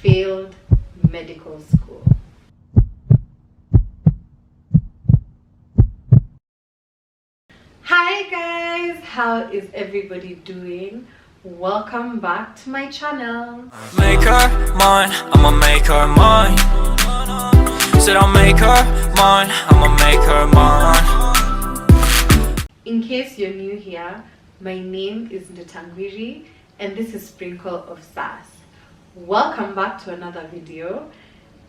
failed medical school. Hi guys, how is everybody doing? Welcome back to my channel. Make her mine, I'ma make her mine. Said I'll make her mine, I'ma make her mine. In case you're new here, my name is Ndetangwiri and this is Sprinkleofsass. Welcome back to another video.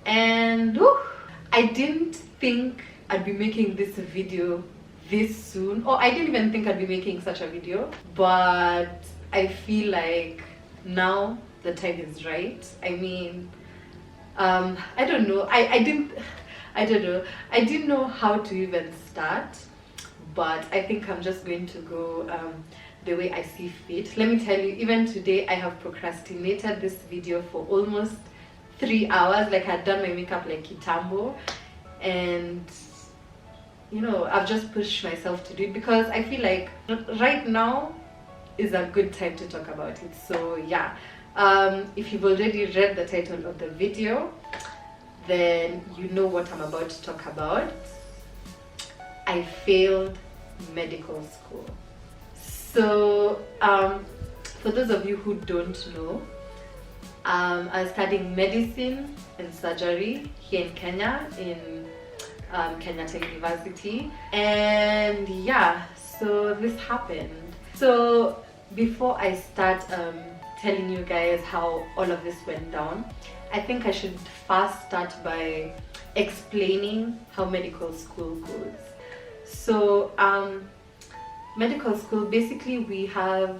And I didn't think I'd be making this video this soon, or I didn't even think I'd be making such a video, but I feel like now the time is right. I mean, I don't know, I didn't know how to even start, but I think I'm just going to go the way I see fit. Let me tell you, even today I have procrastinated this video for almost 3 hours. Like, I'd done my makeup like kitambo, and you know, I've just pushed myself to do it because I feel like right now is a good time to talk about it. So yeah, if you've already read the title of the video, then you know what I'm about to talk about. I failed medical school. So for those of you who don't know, I was studying medicine and surgery here in Kenya, in Kenyatta University, and yeah, so this happened. So before I start telling you guys how all of this went down, I think I should first start by explaining how medical school goes. So medical school, basically we have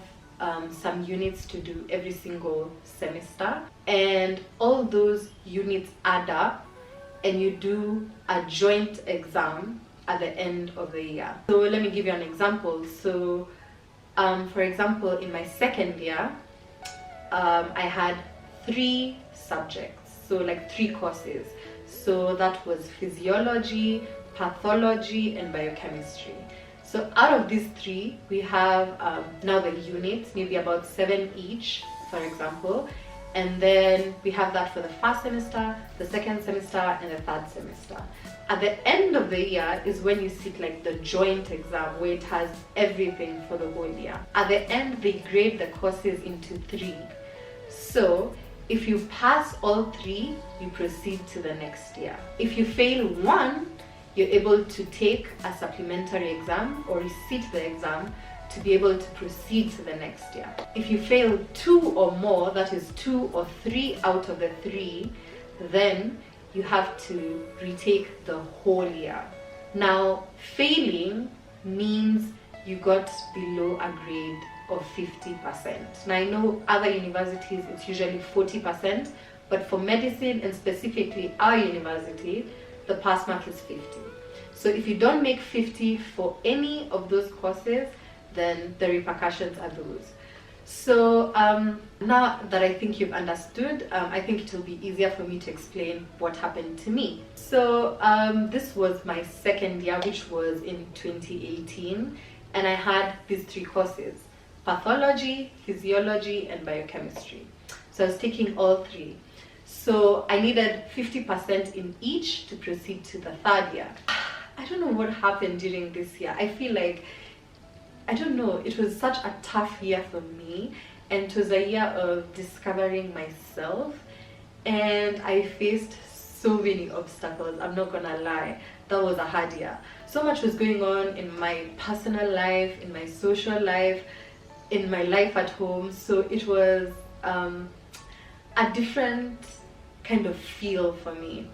some units to do every single semester, and all those units add up and you do a joint exam at the end of the year. So let me give you an example. So for example, in my second year, I had 3 subjects, so like 3 courses. So that was physiology, pathology, and biochemistry. So out of these 3, we have now the units, maybe about 7 each, for example. And then we have that for the first semester, the second semester, and the third semester. At the end of the year is when you sit like the joint exam, where it has everything for the whole year. At the end, they grade the courses into 3. So if you pass all 3, you proceed to the next year. If you fail 1, you're able to take a supplementary exam or resit the exam to be able to proceed to the next year. If you fail 2 or more, that is 2 or 3 out of the 3, then you have to retake the whole year. Now, failing means you got below a grade of 50%. Now, I know other universities it's usually 40%, but for medicine and specifically our university, the pass mark is 50. So if you don't make 50 for any of those courses, then the repercussions are those. So now that I think you've understood, I think it will be easier for me to explain what happened to me. So this was my second year, which was in 2018, and I had these 3 courses: pathology, physiology, and biochemistry. So I was taking all 3. So I needed 50% in each to proceed to the third year. I don't know what happened during this year. I feel like, I don't know, it was such a tough year for me, and it was a year of discovering myself, and I faced so many obstacles. I'm not gonna lie, that was a hard year. So much was going on in my personal life, in my social life, in my life at home, so it was a different kind of feel for me.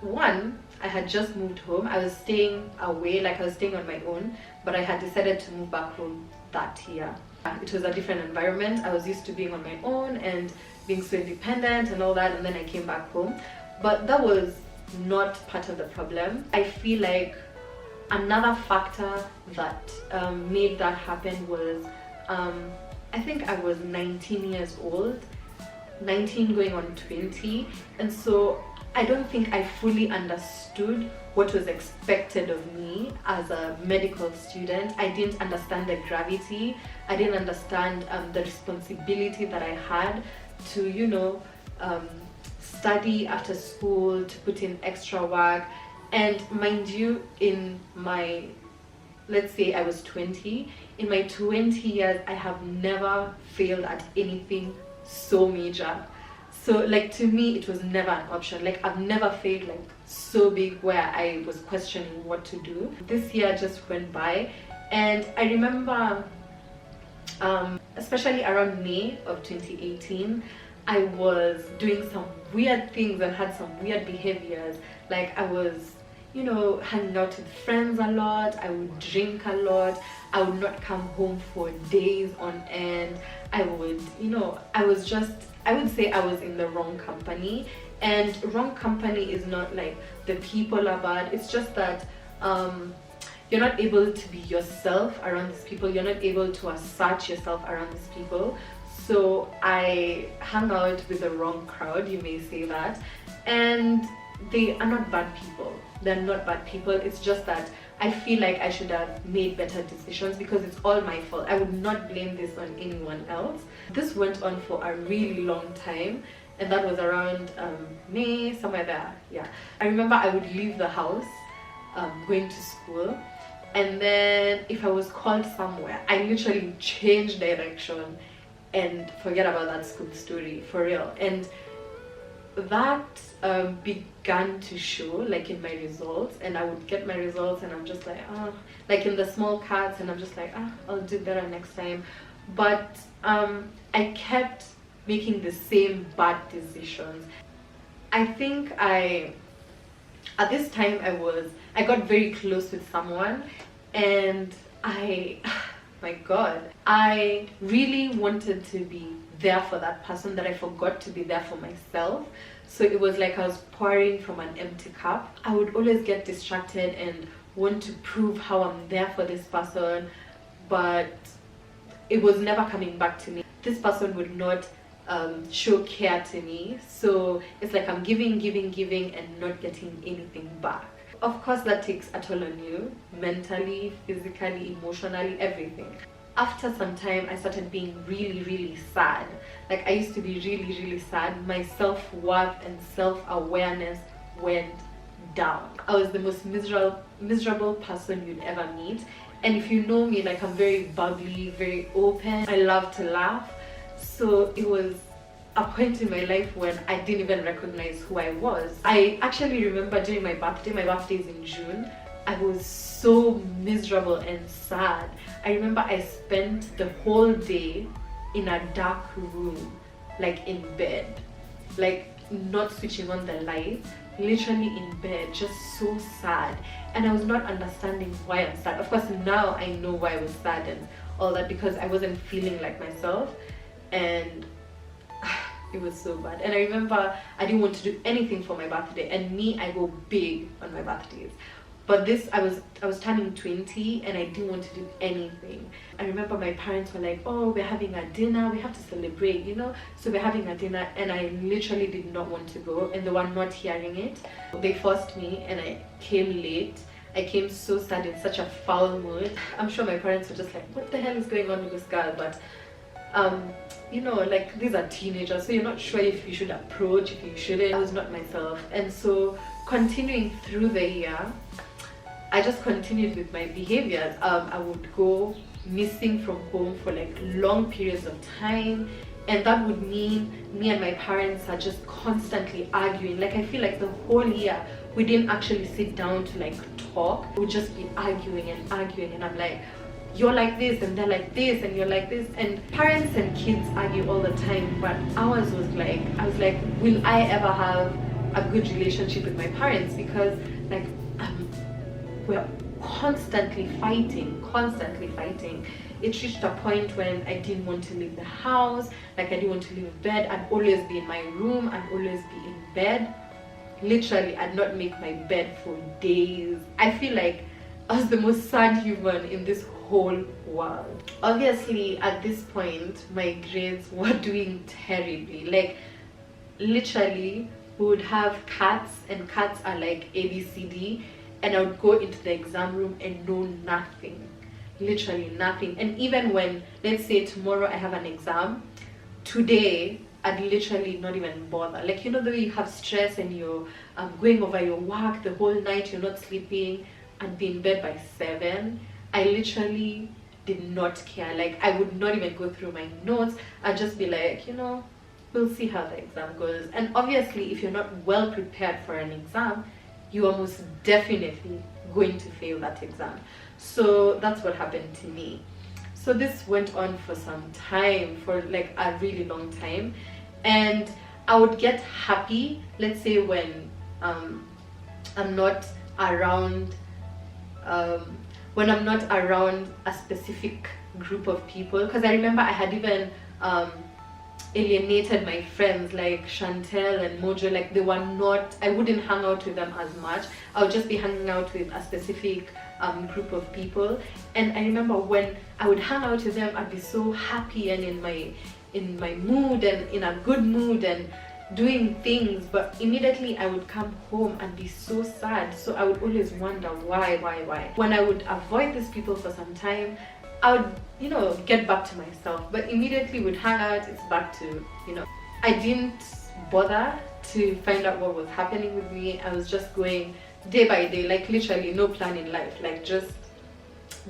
One, I had just moved home. I was staying away, like I was staying on my own, but I had decided to move back home that year. It was a different environment. I was used to being on my own and being so independent and all that, and then I came back home. But that was not part of the problem. I feel like another factor that made that happen was I think I was 19 years old, 19 going on 20, and so I don't think I fully understood what was expected of me as a medical student. I didn't understand the gravity. I didn't understand the responsibility that I had to, you know, study after school, to put in extra work. And mind you, in my, let's say I was 20, in my 20 years I have never failed at anything so major. So like, to me it was never an option. Like, I've never failed like so big where I was questioning what to do. This year just went by, and I remember especially around May of 2018, I was doing some weird things and had some weird behaviors. Like, I was, you know, hanging out with friends a lot, I would drink a lot, I would not come home for days on end. I would, you know, I would say I was in the wrong company. And wrong company is not like the people are bad, it's just that you're not able to be yourself around these people, you're not able to assert yourself around these people. So I hung out with the wrong crowd, you may say that. And they are not bad people, they're not bad people, it's just that I feel like I should have made better decisions, because it's all my fault. I would not blame this on anyone else. This went on for a really long time, and that was around May, somewhere there. Yeah, I remember I would leave the house going to school, and then if I was called somewhere, I literally changed direction and forget about that school story, for real. And that began to show like in my results, and I would get my results and I'm just like, like in the small cards, and I'm just like, I'll do better next time. But I kept making the same bad decisions. I think at this time I got very close with someone, and my god, I really wanted to be there for that person that I forgot to be there for myself. So it was like I was pouring from an empty cup. I would always get distracted and want to prove how I'm there for this person, but it was never coming back to me. This person would not show care to me, so it's like I'm giving and not getting anything back. Of course that takes a toll on you, mentally, physically, emotionally, everything. After some time I started being really sad. Like, I used to be really sad. My self-worth and self-awareness went down. I was the most miserable person you'd ever meet. And if you know me, like, I'm very bubbly, very open, I love to laugh. So it was a point in my life when I didn't even recognize who I was. I actually remember during my birthday is in June, I was so miserable and sad. I remember I spent the whole day in a dark room, like in bed, like not switching on the lights, literally in bed, just so sad. And I was not understanding why I'm sad. Of course now I know why I was sad and all that, because I wasn't feeling like myself, and it was so bad. And I remember I didn't want to do anything for my birthday, and me, I go big on my birthdays. But this, I was turning 20 and I didn't want to do anything. I remember my parents were like, oh, we're having a dinner, we have to celebrate, you know? So we're having a dinner, and I literally did not want to go, and they were not hearing it. They forced me and I came late. I came so sad, in such a foul mood. I'm sure my parents were just like, what the hell is going on with this girl? But you know, like, these are teenagers, so you're not sure if you should approach, if you shouldn't. I was not myself. And so continuing through the year, I just continued with my behaviors. I would go missing from home for like long periods of time, and that would mean me and my parents are just constantly arguing. Like, I feel like the whole year we didn't actually sit down to like talk. We would just be arguing, and I'm like, you're like this and they're like this and you're like this. And parents and kids argue all the time, but ours was like, I was like, will I ever have a good relationship with my parents? Because like we're constantly fighting. It reached a point when I didn't want to leave the house. Like, I didn't want to leave bed. I'd always be in my room, I'd always be in bed. Literally, I'd not make my bed for days. I feel like I was the most sad human in this whole world. Obviously, at this point, my grades were doing terribly. Like, literally, we would have cats, and cats are like ABCD, and I would go into the exam room and know nothing, literally nothing. And even when, let's say tomorrow I have an exam, today I'd literally not even bother. Like, you know, the way you have stress and you're going over your work the whole night, you're not sleeping, and be in bed by 7. I literally did not care. Like, I would not even go through my notes. I'd just be like, you know, we'll see how the exam goes. And obviously, if you're not well prepared for an exam, you are most definitely going to fail that exam. So that's what happened to me. So this went on for some time, for like a really long time. And I would get happy, let's say when I'm not around when I'm not around a specific group of people, because I remember I had even alienated my friends like Chantel and Mojo. Like, they were not, I wouldn't hang out with them as much. I would just be hanging out with a specific group of people. And I remember when I would hang out with them, I'd be so happy and in my mood and in a good mood and doing things, but immediately I would come home and be so sad. So I would always wonder why. When I would avoid these people for some time, I would, you know, get back to myself, but immediately would hang out, it's back to, you know, I didn't bother to find out what was happening with me. I was just going day by day, like literally no plan in life, like just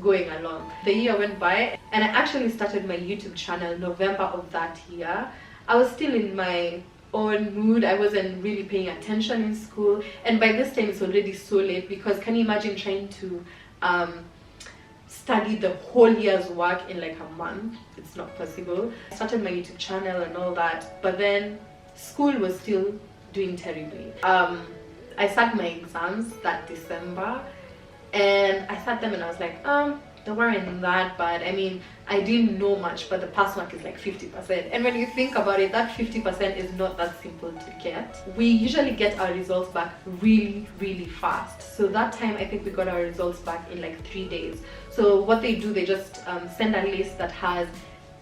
going along. The year went by and I actually started my YouTube channel November of that year. I was still in my own mood. I wasn't really paying attention in school, and by this time it's already so late, because can you imagine trying to study the whole year's work in like a month? It's not possible. I started my YouTube channel and all that, but then school was still doing terribly. I sat my exams that December, and I sat them and I was like, they weren't that bad. I mean, I didn't know much, but the pass mark is like 50%. And when you think about it, that 50% is not that simple to get. We usually get our results back really, really fast. So that time, I think we got our results back in like 3 days. So what they do, they just send a list that has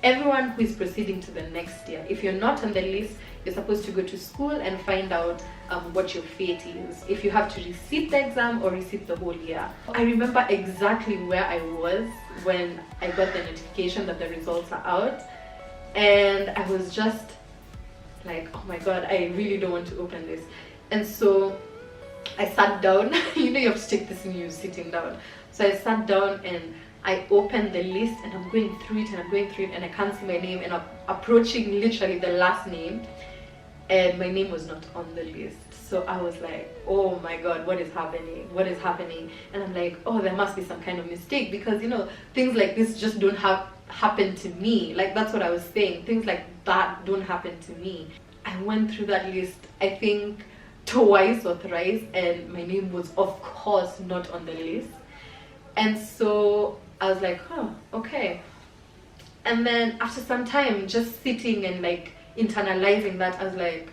everyone who is proceeding to the next year. If you're not on the list, you're supposed to go to school and find out what your fate is, if you have to resit the exam or resit the whole year. I remember exactly where I was when I got the notification that the results are out, and I was just like, oh my god, I really don't want to open this. And so I sat down. You know, you have to take this in you sitting down. So I sat down and I opened the list, and I'm going through it and I'm going through it, and I can't see my name, and I'm approaching literally the last name, and my name was not on the list. So I was like, oh my god, what is happening? What is happening? And I'm like, oh, there must be some kind of mistake, because, you know, things like this just don't happen to me. Like, that's what I was saying. Things like that don't happen to me. I went through that list, I think twice or thrice, and my name was of course not on the list. And so I was like, oh, okay. And then after some time, just sitting and like internalizing that, I was like,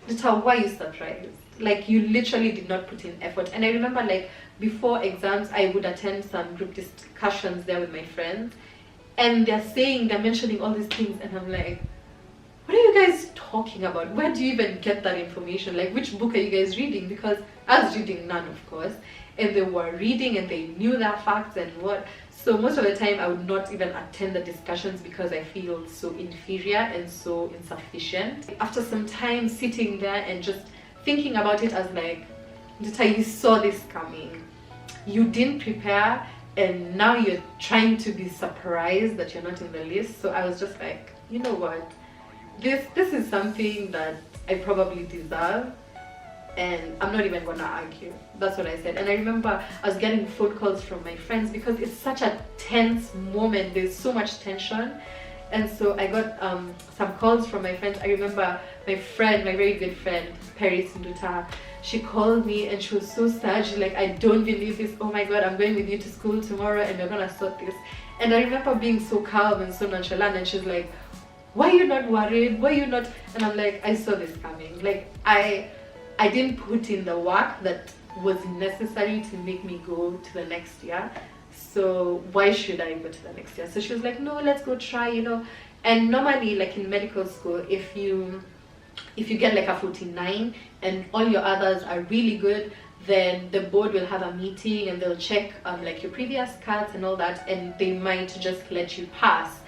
Rita, why are you surprised? Like, you literally did not put in effort. And I remember, like, before exams, I would attend some group discussions there with my friends, and they're mentioning all these things, and I'm like, what are you guys talking about? Where do you even get that information? Like, which book are you guys reading? Because I was reading none, of course, and they were reading and they knew their facts and what. So most of the time I would not even attend the discussions because I feel so inferior and so insufficient. After some time sitting there and just thinking about it, I was like, Dita, you saw this coming. You didn't prepare, and now you're trying to be surprised that you're not in the list. So I was just like, you know what? This is something that I probably deserve, and I'm not even gonna argue. That's what I said. And I remember I was getting phone calls from my friends because it's such a tense moment. There's so much tension. And so I got some calls from my friends. I remember my very good friend, Paris Nduta, she called me and she was so sad. She's like, I don't believe this. Oh my god, I'm going with you to school tomorrow and we're gonna sort this. And I remember being so calm and so nonchalant, and she's like, why are you not worried? Why are you not? And I'm like, I saw this coming. Like, I didn't put in the work that was necessary to make me go to the next year. So why should I go to the next year? So she was like, no, let's go try, you know. And normally, like in medical school, if you get like a 49 and all your others are really good, then the board will have a meeting and they'll check like your previous cards and all that, and they might just let you pass.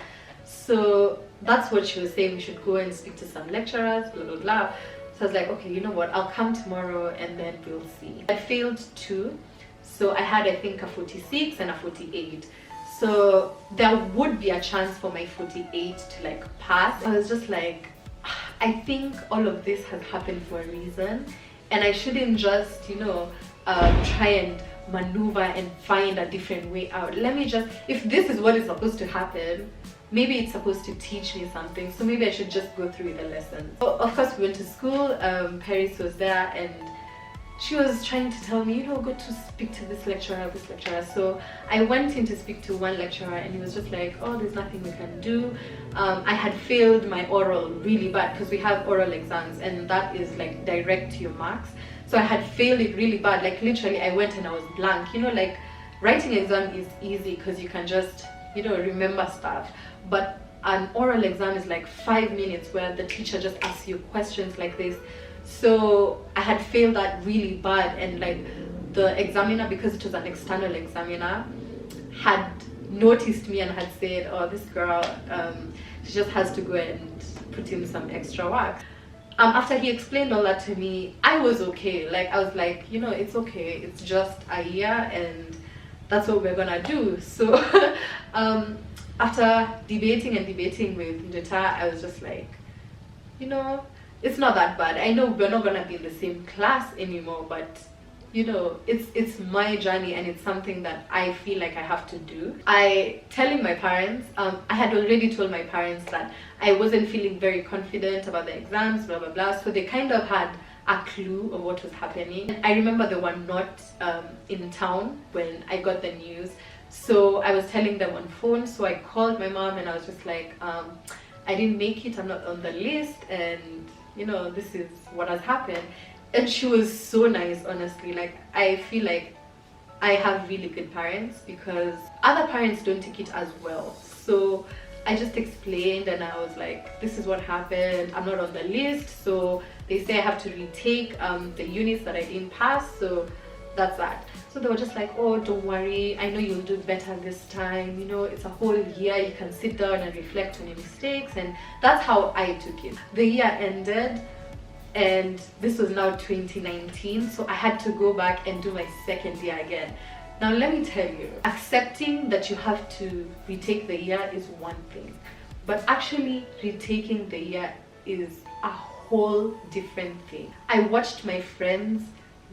So that's what she was saying. We should go and speak to some lecturers, blah blah blah. So I was like, okay, you know what, I'll come tomorrow and then we'll see. I failed 2, so I had, I think, a 46 and a 48. So there would be a chance for my 48 to like pass. I was just like, I think all of this has happened for a reason, and I shouldn't just, you know, try and maneuver and find a different way out. Let me just, if this is what is supposed to happen, maybe it's supposed to teach me something, so maybe I should just go through the lesson. So of course we went to school. Paris was there and she was trying to tell me, you know, go to speak to this lecturer. So I went in to speak to one lecturer and he was just like, oh, there's nothing we can do. I had failed my oral really bad, because we have oral exams and that is like direct to your marks. So I had failed it really bad, like literally I went and I was blank. You know, like writing exam is easy because you can just, you know, remember stuff, but an oral exam is like 5 minutes where the teacher just asks you questions like this. So I had failed that really bad, and like the examiner, because it was an external examiner, had noticed me and had said, oh, this girl, she just has to go and put in some extra work. After he explained all that to me, I was okay. Like I was like, you know, it's okay, it's just a year and that's what we're gonna do. So after debating with Jetta, I was just like, you know, it's not that bad. I know we're not gonna be in the same class anymore, but you know, it's my journey and it's something that I feel like I have to do. Telling my parents, I had already told my parents that I wasn't feeling very confident about the exams, blah blah blah, so they kind of had a clue of what was happening. I remember they were not in town when I got the news, so I was telling them on phone. So I called my mom and I was just like, I didn't make it, I'm not on the list, and you know, this is what has happened. And she was so nice, honestly. Like I feel like I have really good parents, because other parents don't take it as well. So I just explained and I was like, this is what happened, I'm not on the list, so they say I have to retake the units that I didn't pass, so that's that. So they were just like, oh, don't worry, I know you'll do better this time, you know, it's a whole year, you can sit down and reflect on your mistakes. And that's how I took it. The year ended and this was now 2019, so I had to go back and do my second year again. Now let me tell you, accepting that you have to retake the year is one thing, but actually retaking the year is a whole different thing. I watched my friends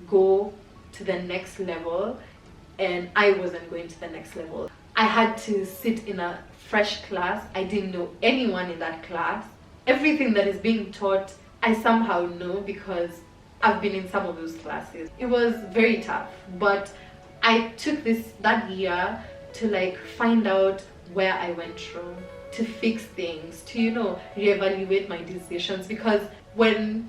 go to the next level and I wasn't going to the next level. I had to sit in a fresh class. I didn't know anyone in that class. Everything that is being taught, I somehow know because I've been in some of those classes. It was very tough, but I took that year to like find out where I went wrong, to fix things, to, you know, reevaluate my decisions. Because when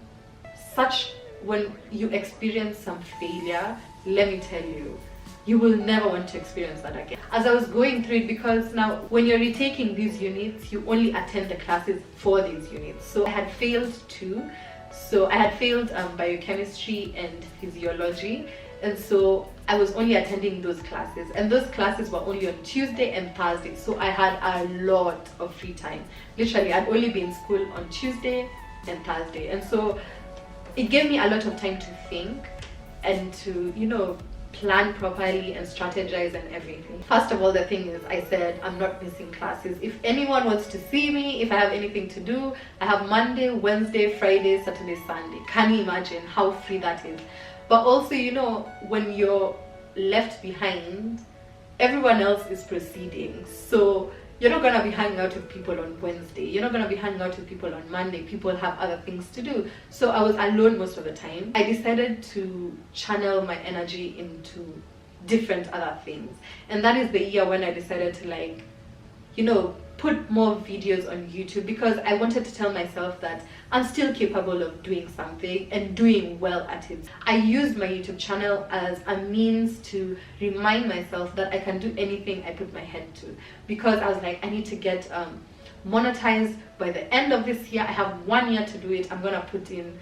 you experience some failure, let me tell you, you will never want to experience that again. As I was going through it, because now when you're retaking these units, you only attend the classes for these units. So I had failed 2. So I had failed biochemistry and physiology, and so I was only attending those classes, and those classes were only on Tuesday and Thursday. So I had a lot of free time. Literally, I'd only be in school on Tuesday and Thursday, and so it gave me a lot of time to think and to, you know, plan properly and strategize and everything. First of all, the thing is, I said I'm not missing classes. If anyone wants to see me, if I have anything to do, I have Monday, Wednesday, Friday, Saturday, Sunday. Can you imagine how free that is? But also, you know, when you're left behind, everyone else is proceeding. So you're not gonna be hanging out with people on Wednesday. You're not gonna be hanging out with people on Monday. People have other things to do. So I was alone most of the time. I decided to channel my energy into different other things. And that is the year when I decided to, like, you know, put more videos on YouTube, because I wanted to tell myself that I'm still capable of doing something and doing well at it. I used my YouTube channel as a means to remind myself that I can do anything I put my head to, because I was like, I need to get monetized by the end of this year. I have 1 year to do it. I'm gonna put in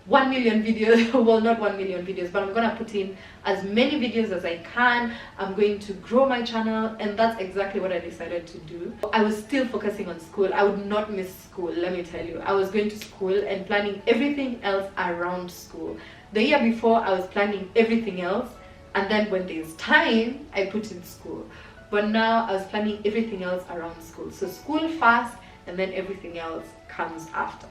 1 million videos. Well, not 1 million videos, but I'm gonna put in as many videos as I can. I'm going to grow my channel, and that's exactly what I decided to do. I was still focusing on school. I would not miss school, let me tell you. I was going to school and planning everything else around school. The year before, I was planning everything else, and then when there's time, I put in school. But now I was planning everything else around school. So school first, and then everything else comes after.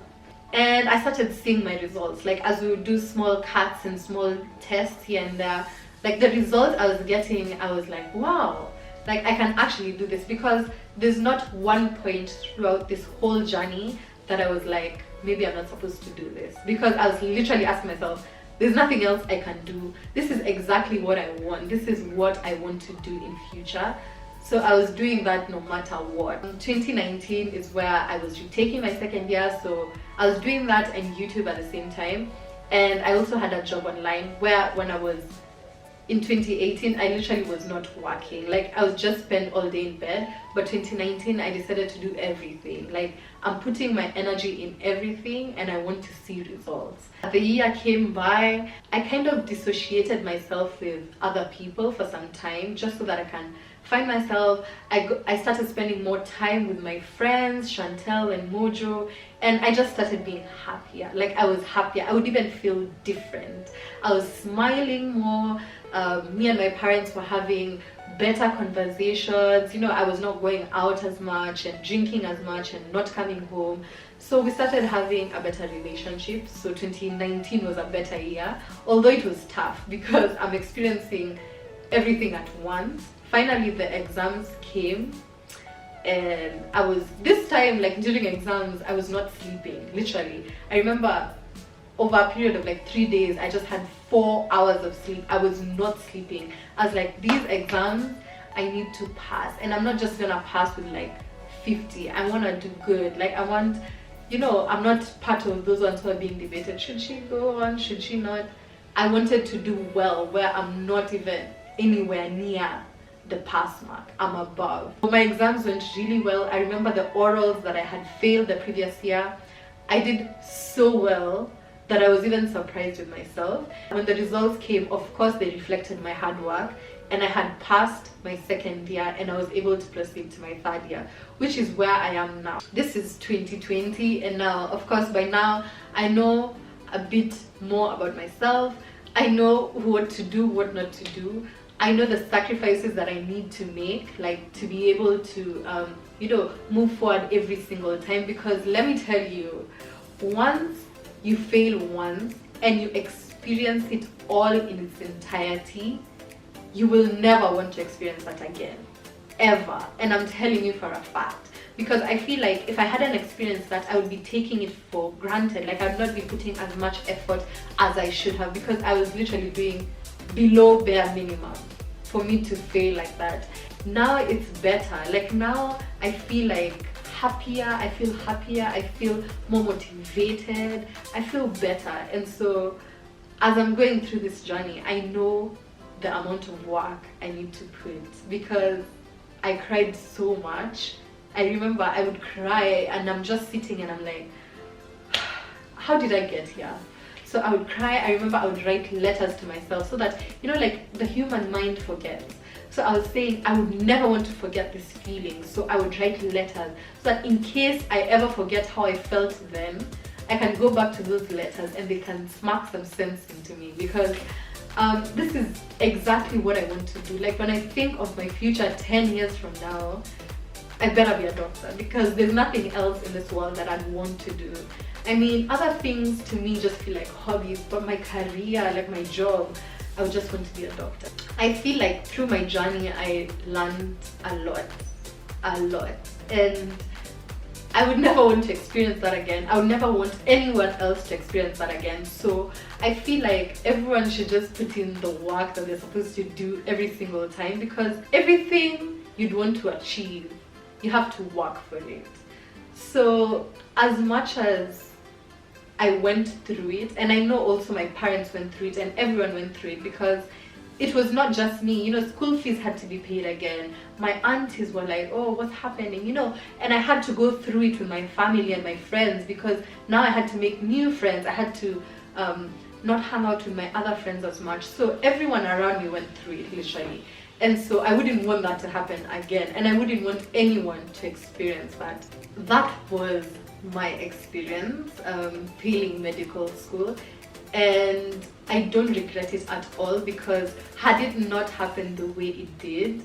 And I started seeing my results, like as we would do small cuts and small tests here and there, like the results I was getting, I was like, wow, like I can actually do this. Because there's not one point throughout this whole journey that I was like, maybe I'm not supposed to do this, because I was literally asking myself, there's nothing else I can do. This is exactly what I want. This is what I want to do in future. So I was doing that no matter what. 2019 is where I was retaking my second year, so I was doing that and YouTube at the same time. And I also had a job online where when I was in 2018, I literally was not working. Like I would just spend all day in bed. But 2019, I decided to do everything. Like I'm putting my energy in everything and I want to see results. The year came by, I kind of dissociated myself with other people for some time just so that I can find myself. I started spending more time with my friends, Chantel and Mojo, and I just started being happier. Like I was happier. I would even feel different. I was smiling more. Me and my parents were having better conversations. You know, I was not going out as much and drinking as much and not coming home. So we started having a better relationship. So 2019 was a better year, although it was tough because I'm experiencing everything at once. Finally, the exams came, and I was, this time, like during exams, I was not sleeping, literally. I remember over a period of like 3 days, I just had 4 hours of sleep. I was not sleeping. I was like, these exams, I need to pass. And I'm not just gonna pass with like 50. I wanna do good. Like I want, you know, I'm not part of those ones who are being debated. Should she go on? Should she not? I wanted to do well, where I'm not even anywhere near the pass mark. I'm above. My exams went really well. I remember the orals that I had failed the previous year. I did so well that I was even surprised with myself. When the results came, of course they reflected my hard work, and I had passed my second year and I was able to proceed to my third year, which is where I am now. This is 2020, and now, of course, by now I know a bit more about myself. I know what to do, what not to do. I know the sacrifices that I need to make, like to be able to, you know, move forward every single time. Because let me tell you, once you fail once and you experience it all in its entirety, you will never want to experience that again, ever. And I'm telling you for a fact. Because I feel like if I hadn't experienced that, I would be taking it for granted. Like I'd not be putting as much effort as I should have, because I was literally doing below bare minimum for me to fail like that. Now it's better. Like now I feel like happier. I feel happier. I feel more motivated. I feel better. And so as I'm going through this journey, I know the amount of work I need to put, because I cried so much. I remember I would cry and I'm just sitting and I'm like, how did I get here? So I would cry. I remember I would write letters to myself so that, you know, like the human mind forgets. So I was saying I would never want to forget this feeling. So I would write letters so that in case I ever forget how I felt then, I can go back to those letters and they can smack some sense into me. Because this is exactly what I want to do. Like when I think of my future 10 years from now, I better be a doctor, because there's nothing else in this world that I'd want to do. I mean, other things to me just feel like hobbies, but my career, like my job, I would just want to be a doctor. I feel like through my journey, I learned a lot. And I would never want to experience that again. I would never want anyone else to experience that again. So I feel like everyone should just put in the work that they're supposed to do every single time, because everything you'd want to achieve, you have to work for it. So as much as I went through it, and I know also my parents went through it and everyone went through it, because it was not just me, you know, school fees had to be paid again. My aunties were like, oh, what's happening, you know, and I had to go through it with my family and my friends, because now I had to make new friends. I had to not hang out with my other friends as much. So everyone around me went through it, literally. And so I wouldn't want that to happen again, and I wouldn't want anyone to experience that. That was my experience failing medical school, and I don't regret it at all, because had it not happened the way it did,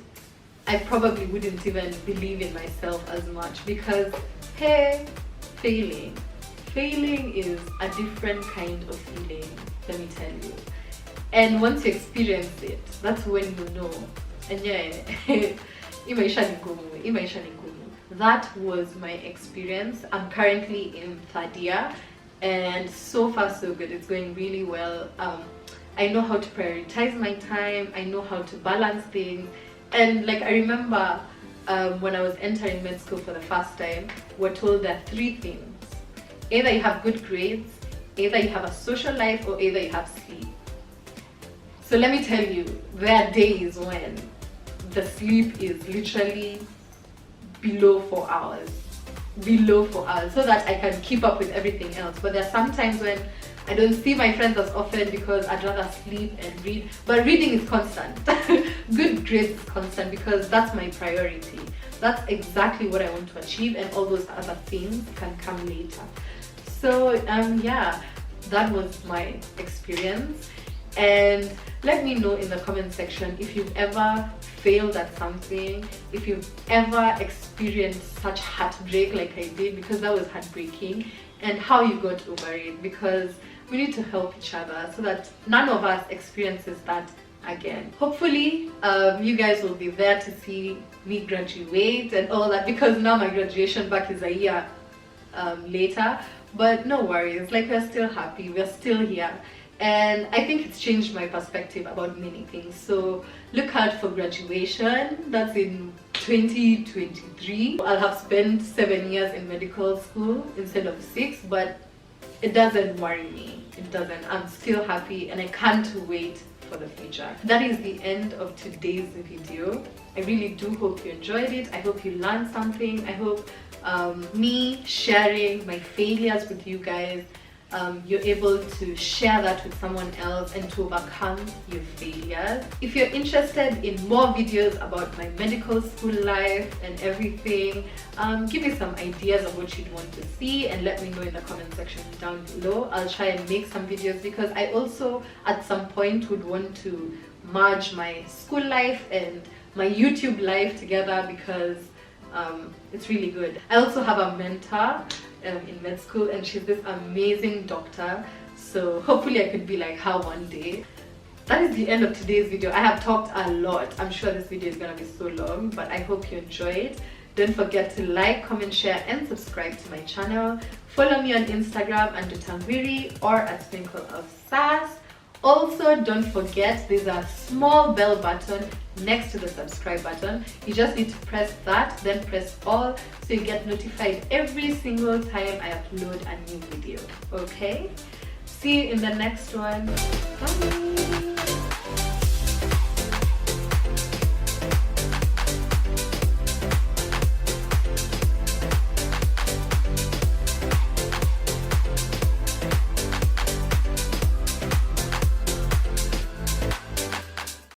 I probably wouldn't even believe in myself as much, because hey, failing is a different kind of feeling, let me tell you. And once you experience it, that's when you know. And yeah, that was my experience. I'm currently in 3rd year, and so far so good. It's going really well. I know how to prioritize my time. I know how to balance things. And like, I remember when I was entering med school for the first time, we're told there are 3 things. Either you have good grades, either you have a social life, or either you have sleep. So let me tell you, there are days when the sleep is literally below 4 hours, so that I can keep up with everything else. But there are some times when I don't see my friends as often because I'd rather sleep and read. But reading is constant. Good grades is constant, because that's my priority. That's exactly what I want to achieve, and all those other things can come later. So yeah, that was my experience. And let me know in the comment section if you've ever failed at something, if you've ever experienced such heartbreak like I did, because that was heartbreaking, and how you got over it, because we need to help each other so that none of us experiences that again. Hopefully you guys will be there to see me graduate and all that, because now my graduation back is a year later. But no worries, like, we're still happy, we're still here. And I think it's changed my perspective about many things. So look out for graduation. That's in 2023. I'll have spent 7 years in medical school instead of 6, but it doesn't worry me. It doesn't. I'm still happy, and I can't wait for the future. That is the end of today's video. I really do hope you enjoyed it. I hope you learned something. I hope me sharing my failures with you guys, you're able to share that with someone else and to overcome your failures. If you're interested in more videos about my medical school life and everything, give me some ideas of what you'd want to see, and let me know in the comment section down below. I'll try and make some videos, because I also at some point would want to merge my school life and my YouTube life together, because it's really good. I also have a mentor in med school, and she's this amazing doctor, so hopefully I could be like her one day. That is the end of today's video. I have talked a lot. I'm sure this video is gonna be so long, but I hope you enjoy it. Don't forget to like, comment, share, and subscribe to my channel. Follow me on Instagram under Tambiri or at Sprinkleofsass. Also, don't forget, there's a small bell button next to the subscribe button. You just need to press that, then press all, so you get notified every single time I upload a new video. Okay? See you in the next one. Bye!